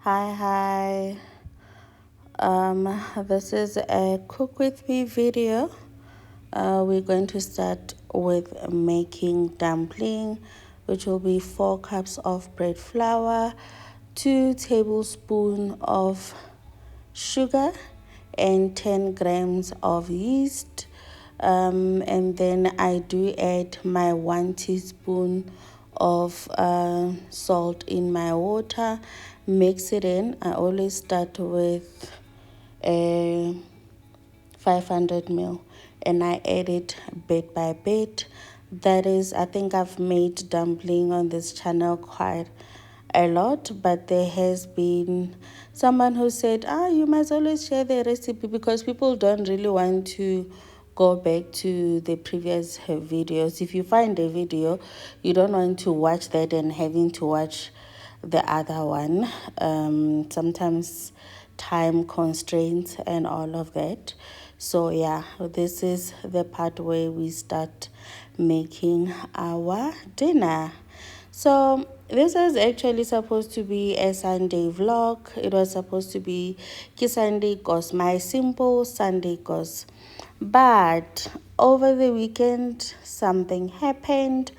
Hi. This is a cook with me video. We're going to start with making dumpling, which will be 4 cups of bread flour, 2 tablespoons of sugar, and 10 grams of yeast. And then I do add my 1 teaspoon of salt in my water, mix it in. I always start with a 500 ml and I add it bit by bit. That is, I think I've made dumpling on this channel quite a lot, but there has been someone who said, you must always share the recipe, because people don't really want to go back to the previous videos. If you find a video, you don't want to watch that and having to watch the other one. Sometimes time constraints and all of that. So yeah, this is the part where we start making our dinner. So this is actually supposed to be a Sunday vlog. It was supposed to be Sunday cause my simple Sunday cause. But over the weekend, something happened.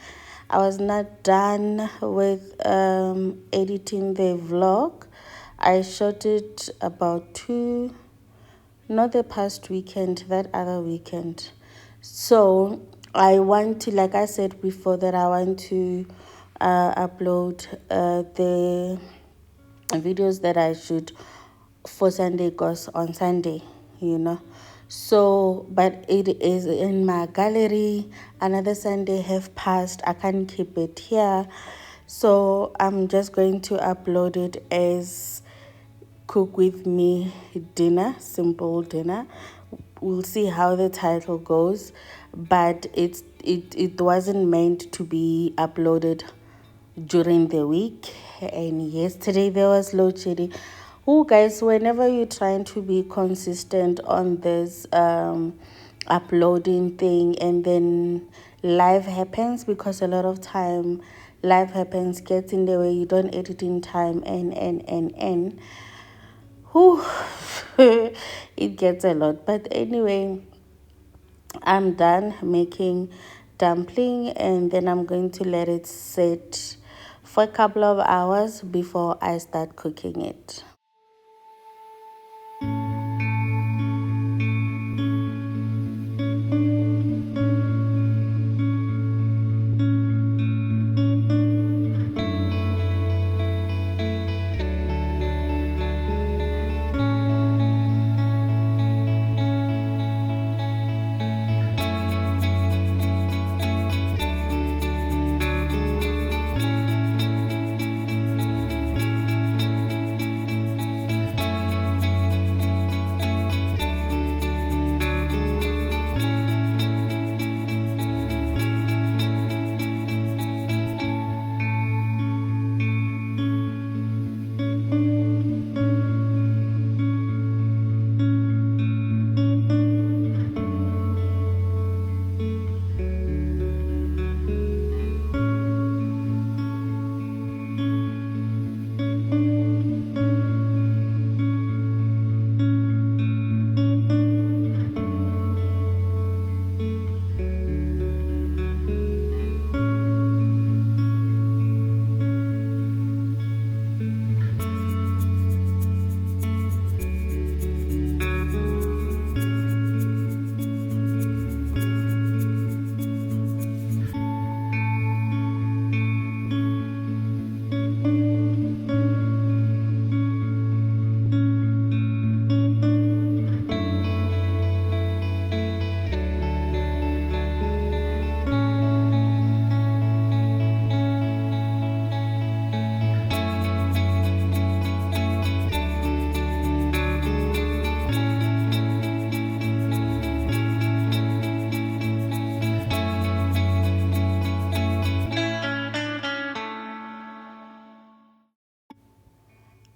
I was not done with editing the vlog. I shot it about not the past weekend, that other weekend. So I want to, like I said before, that I want to upload the videos that I shoot for Sunday goes on Sunday, So, but it is in my gallery. Another Sunday have passed. I can't keep it here. So I'm just going to upload it as cook with me dinner, simple dinner. We'll see how the title goes, but it wasn't meant to be uploaded during the week. And yesterday there was load shedding. Oh guys, whenever you're trying to be consistent on this uploading thing, and then life happens, because a lot of time life happens, gets in the way, you don't edit in time, and whew, it gets a lot. But anyway, I'm done making dumpling, and then I'm going to let it sit for a couple of hours before I start cooking it.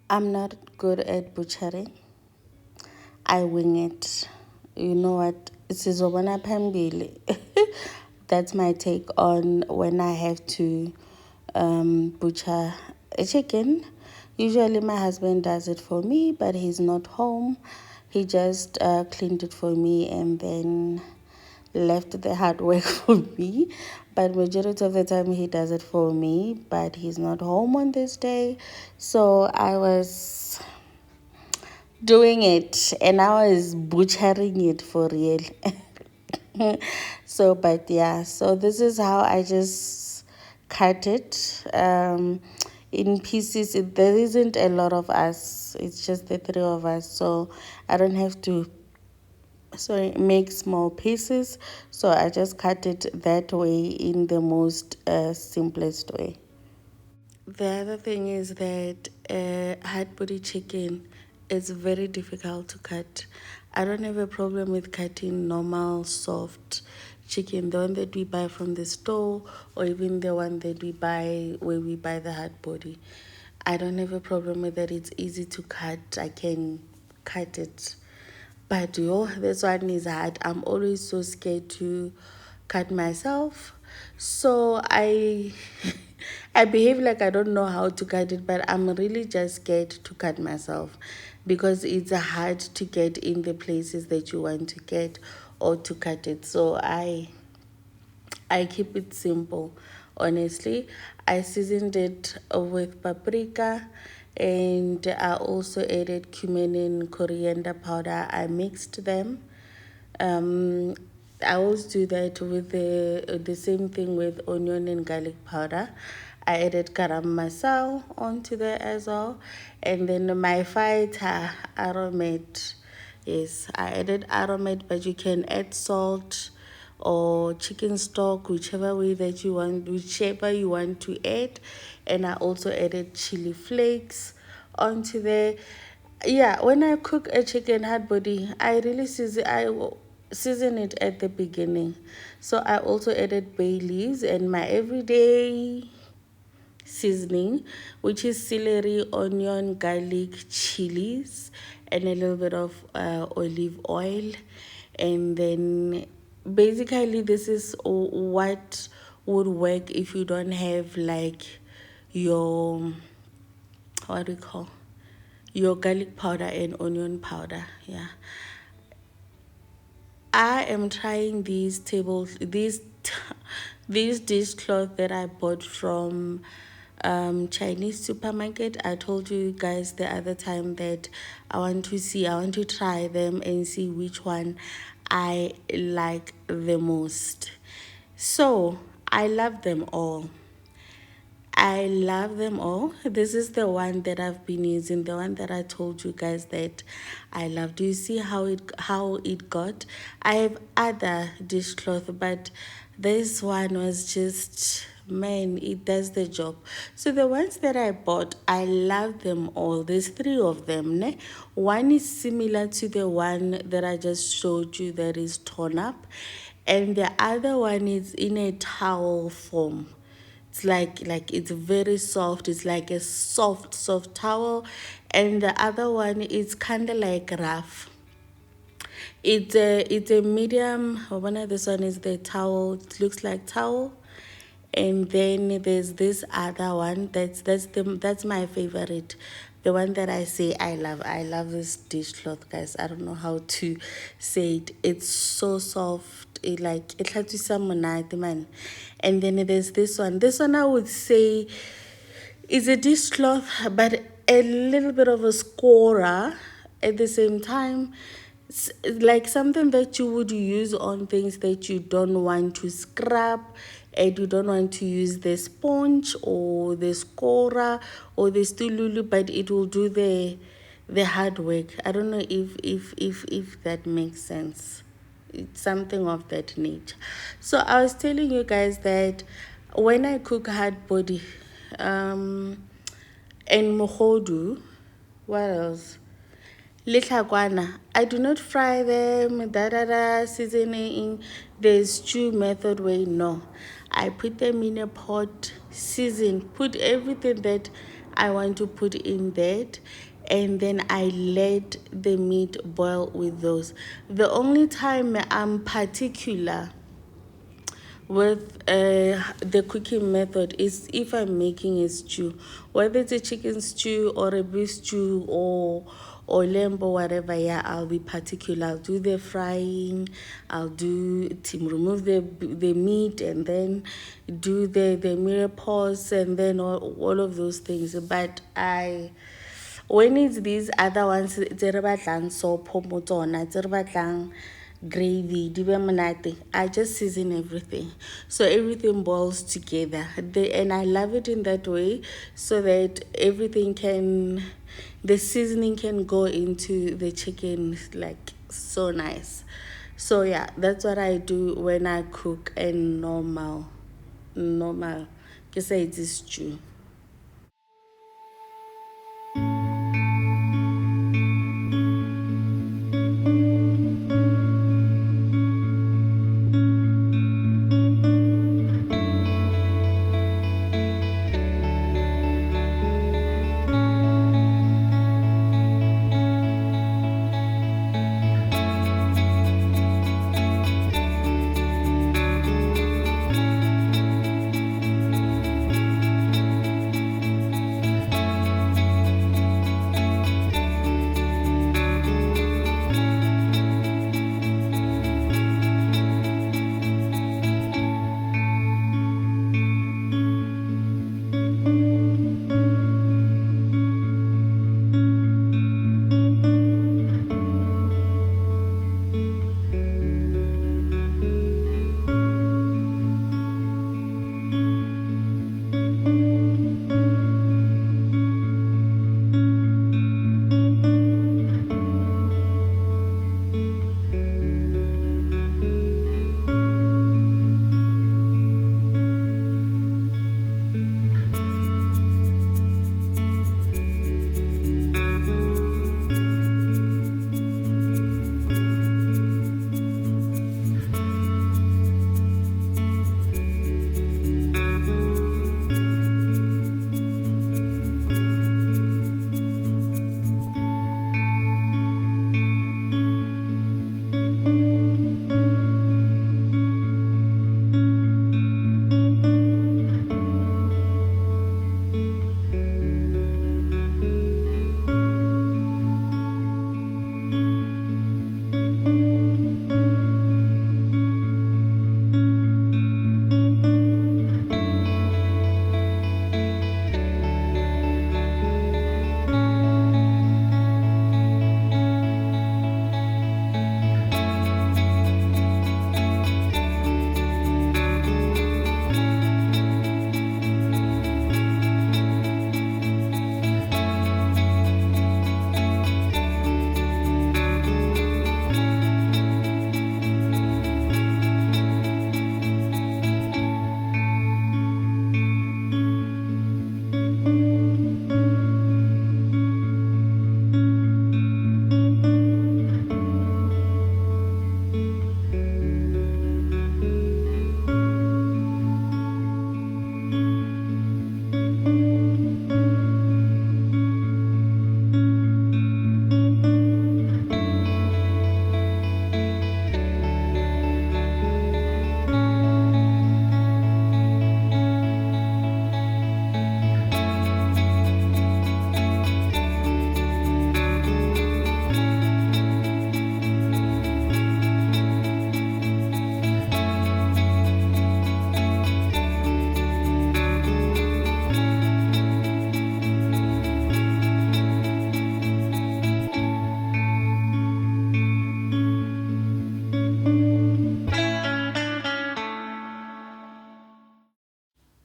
I'm not good at butchering. I wing it. You know what? Sizobona phambili. That's my take on when I have to butcher a chicken. Usually my husband does it for me, but he's not home. He just cleaned it for me and then left the hard work for me. But majority of the time he does it for me, but he's not home on this day. So I was doing it and I was butchering it for real. So but yeah, so this is how I just cut it in pieces. There isn't a lot of us, it's just the three of us, so I don't have to make small pieces, so I just cut it that way in the most simplest way. The other thing is that hard body chicken is very difficult to cut. I don't have a problem with cutting normal soft chicken, the one that we buy from the store, or even the one that we buy where we buy the hard body. I don't have a problem with that. It's easy to cut. I can cut it. But yo, this one is hard. I'm always so scared to cut myself. So I I behave like I don't know how to cut it, but I'm really just scared to cut myself because it's hard to get in the places that you want to get or to cut it. So I keep it simple, honestly. I seasoned it with paprika and I also added cumin and coriander powder. I mixed them. Um, I always do that with the same thing with onion and garlic powder. I added garam masala onto there as well, and then my fighter aromat. Yes, I added aromat, but you can add salt or chicken stock, whichever way that you want, whichever you want to add. And I also added chili flakes onto there. Yeah, when I cook a chicken hard body, I really season it at the beginning. So I also added bay leaves and my everyday seasoning, which is celery, onion, garlic, chilies, and a little bit of olive oil. And then basically, this is what would work if you don't have like your, what do you call, your garlic powder and onion powder. Yeah, I am trying these tables, these dishcloth that I bought from Chinese supermarket. I told you guys the other time that I want to try them and see which one I like the most. So I love them all. I love them all. This is the one that I've been using, the one that I told you guys that I love. Do you see how it got? I have other dishcloth, but this one was just, man, it does the job. So the ones that I bought, I love them all. There's three of them. Ne? One is similar to the one that I just showed you that is torn up, and the other one is in a towel form. It's like it's very soft. It's like a soft towel, and the other one is kind of like rough. It's a medium. One of this one is the towel. It looks like towel, and then there's this other one. That's my favorite. The one that I say I love. I love this dishcloth, guys. I don't know how to say it. It's so soft. It had to someone man. And then there's this one. This one I would say is a dishcloth, but a little bit of a scorer at the same time. Like something that you would use on things that you don't want to scrub and you don't want to use the sponge or the scorer or the stululu, but it will do the hard work. I don't know if that makes sense. It's something of that nature. So I was telling you guys that when I cook hard body and mohodu, what else? Litlakwana, I do not fry them, seasoning the stew method way. No, I put them in a pot, season, put everything that I want to put in that, and then I let the meat boil with those. The only time I'm particular with the cooking method is if I'm making a stew, whether it's a chicken stew or a beef stew or lamb or whatever, yeah, I'll be particular. I'll do the frying, I'll do to remove the meat, and then do the mirror pause, and then all of those things. But when it's these other ones, tse re batlang sopho mo tsona, tse re batlang gravy, di be monate, I just season everything. So everything boils together. And I love it in that way so that the seasoning can go into the chicken like so nice. So yeah, that's what I do when I cook and normal. Ke say it's a stew.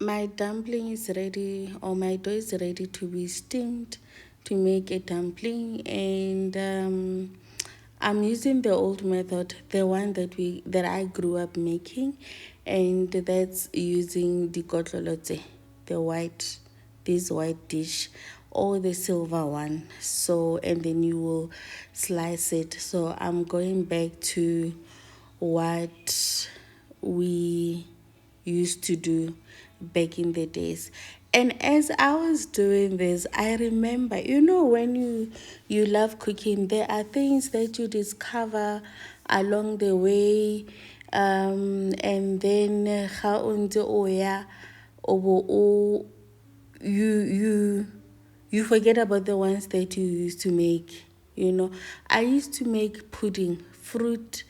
My dumpling is ready, or my dough is ready to be steamed to make a dumpling, and I'm using the old method, the one that I grew up making, and that's using the kotlolote, the white, this white dish, or the silver one. So, and then you will slice it. So I'm going back to what we used to do back in the days. And as I was doing this, I remember, when you love cooking, there are things that you discover along the way, And then ga o ntse o ya o bo you forget about the ones that you used to make. I used to make pudding, fruit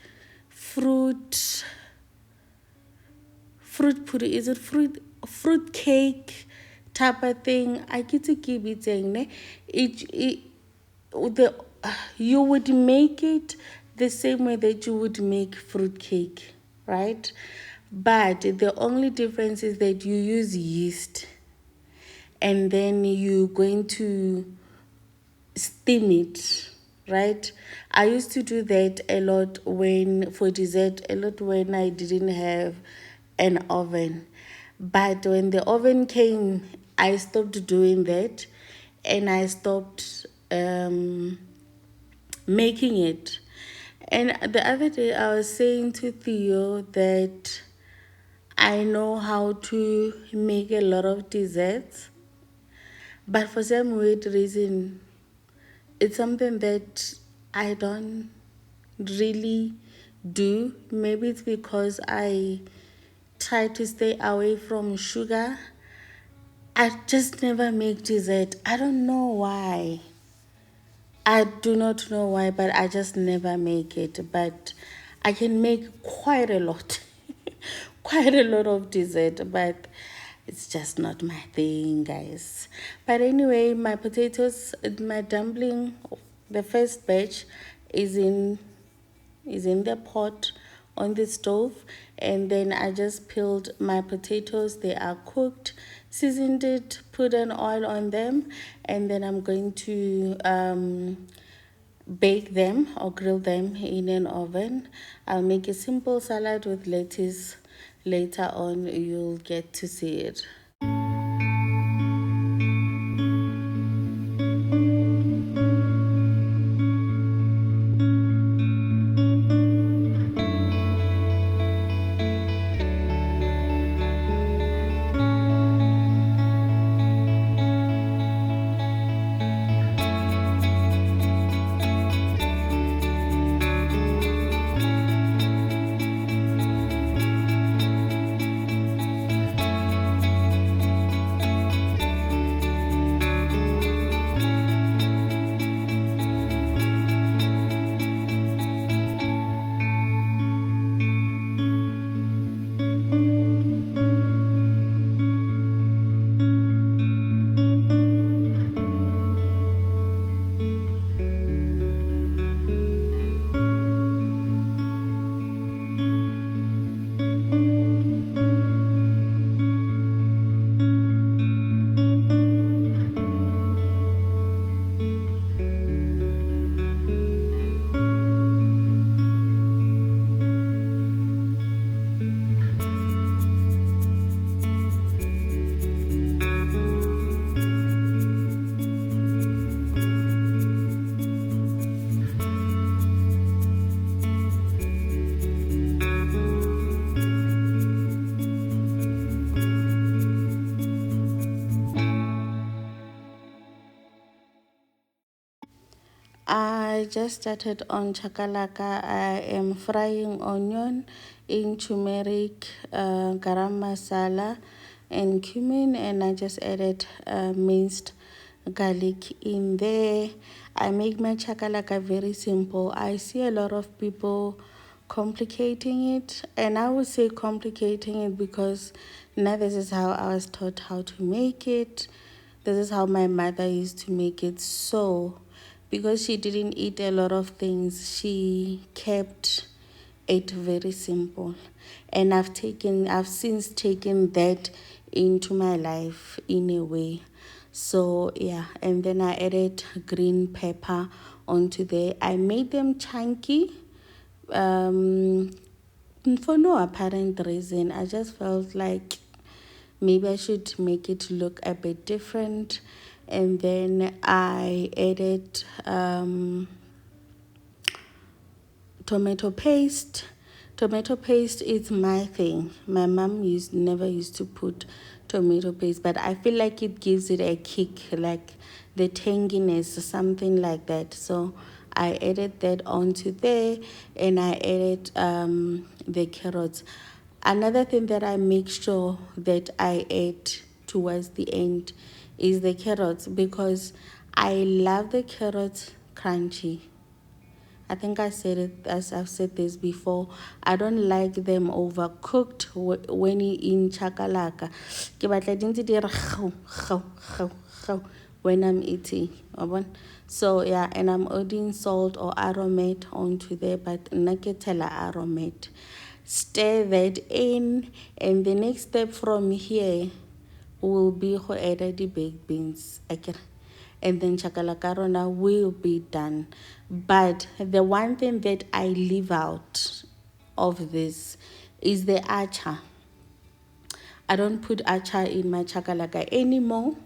pudding. Is it fruit cake type of thing? I get to keep it saying ne. The you would make it the same way that you would make fruit cake, right? But the only difference is that you use yeast, and then you're going to steam it, right? I used to do that a lot for dessert, a lot when I didn't have an oven. But when the oven came, I stopped doing that, and I stopped making it. And the other day I was saying to Theo that I know how to make a lot of desserts, but for some weird reason, it's something that I don't really do. Maybe it's because I try to stay away from sugar. I just never make dessert. I don't know why. I do not know why, but I just never make it. But I can make quite a lot, quite a lot of dessert, but it's just not my thing, guys. But anyway, my potatoes, my dumpling, the first batch is in the pot on the stove, and then I just peeled my potatoes. They are cooked, seasoned it, put an oil on them, and then I'm going to bake them or grill them in an oven. I'll make a simple salad with lettuce. Later on you'll get to see it. I just started on chakalaka. I am frying onion in turmeric, garam masala, and cumin, and I just added minced garlic in there. I make my chakalaka very simple. I see a lot of people complicating it, and I would say complicating it because now this is how I was taught how to make it. This is how my mother used to make it. So because she didn't eat a lot of things, she kept it very simple, and I've since taken that into my life in a way. So yeah, and then I added green pepper onto there. I made them chunky, for no apparent reason. I just felt like maybe I should make it look a bit different. And then I added tomato paste. Tomato paste is my thing. My mom never used to put tomato paste, but I feel like it gives it a kick, like the tanginess, something like that. So I added that onto there, and I added the carrots. Another thing that I make sure that I add towards the end is the carrots, because I love the carrots crunchy. I think I said it, as I've said this before. I don't like them overcooked when in chakalaka. Ke batla di ntse di re kgau, kgau, kgau, kgau when I'm eating. So yeah, and I'm adding salt or aromat onto there, but nna ke tshela aromat. Stir that in, and the next step from here will be go add the baked beans. And then chakalaka rona will be done. But the one thing that I leave out of this is the acha. I don't put acha in my chakalaka anymore,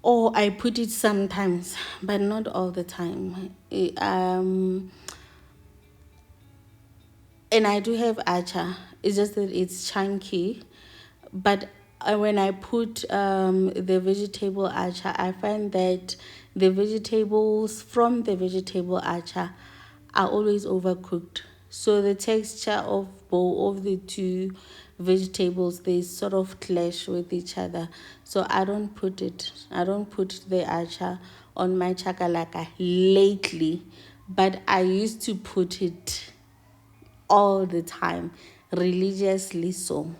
or I put it sometimes, but not all the time. And I do have acha. It's just that it's chunky. But when I put the vegetable acha, I find that the vegetables from the vegetable acha are always overcooked. So the texture of both of the two vegetables, they sort of clash with each other. So I don't put it. I don't put the acha on my chakalaka lately, but I used to put it all the time, religiously so.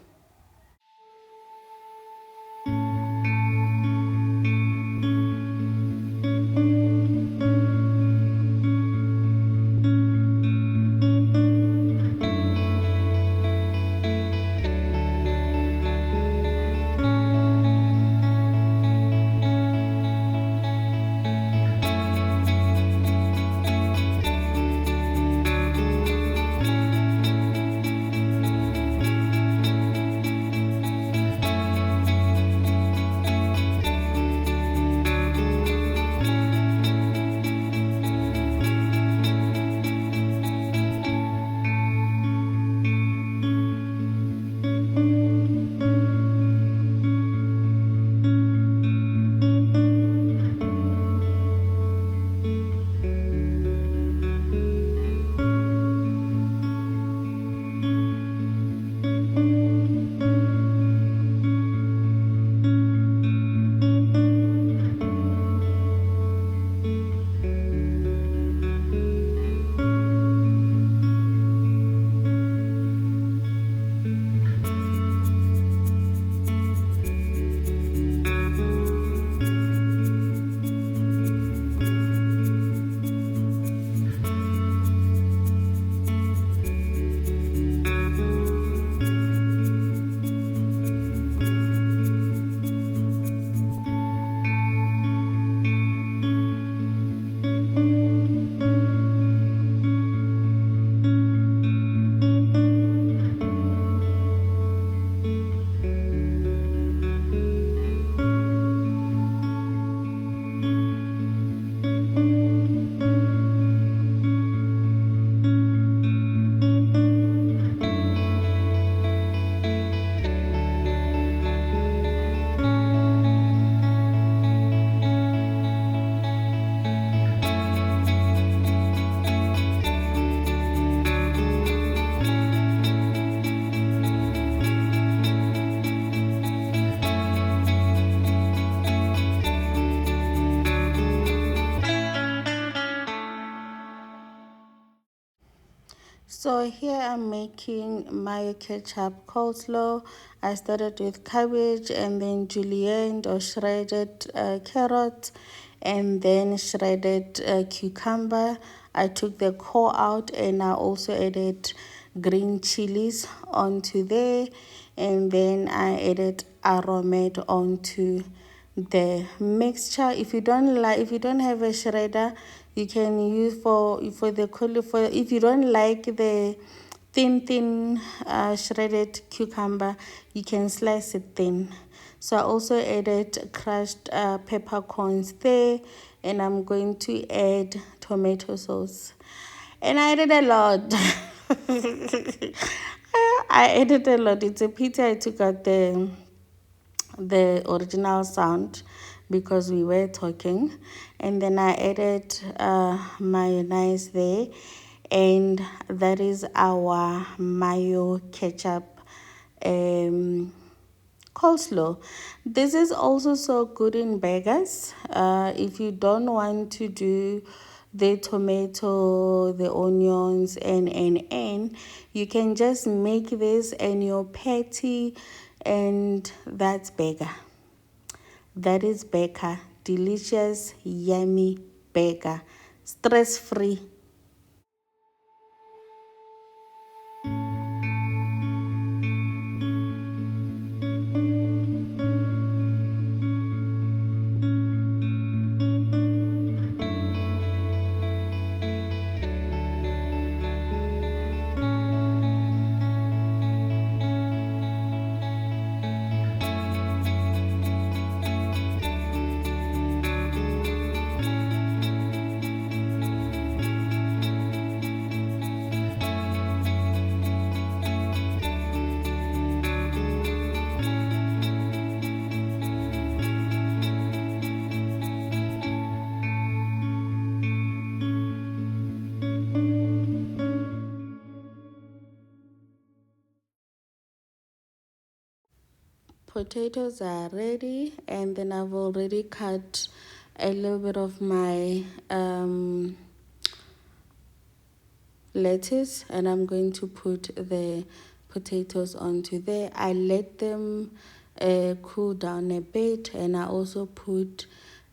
So here I'm making mayo ketchup coleslaw. I started with cabbage and then julienne or shredded carrot, and then shredded cucumber. I took the core out, and I also added green chilies onto there, and then I added aromat onto the mixture. If you don't have a shredder, you can use for the cauliflower. If you don't like the thin shredded cucumber, you can slice it thin. So I also added crushed peppercorns there, and I'm going to add tomato sauce, and I added a lot. I added a lot. It's a pity I took out the original sound, because we were talking. And then I added mayonnaise there, and that is our mayo ketchup coleslaw. This is also so good in burgers. If you don't want to do the tomato, the onions, and you can just make this and your patty, and that's burger. That is burger. Delicious, yummy burger. Stress free. Potatoes are ready, and then I've already cut a little bit of my lettuce, and I'm going to put the potatoes onto there. I let them cool down a bit, and I also put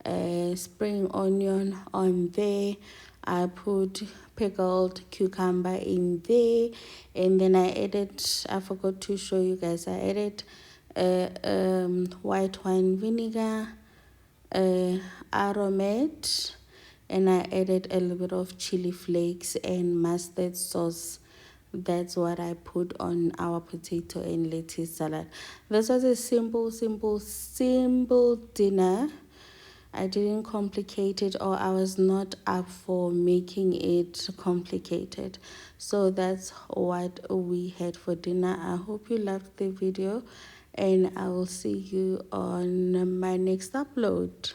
a spring onion on there. I put pickled cucumber in there, and then I forgot to show you guys, I added white wine vinegar, aromat, and I added a little bit of chili flakes and mustard sauce. That's what I put on our potato and lettuce salad. This was a simple dinner. I didn't complicate it, or I was not up for making it complicated. So that's what we had for dinner. I hope you loved the video, and I will see you on my next upload.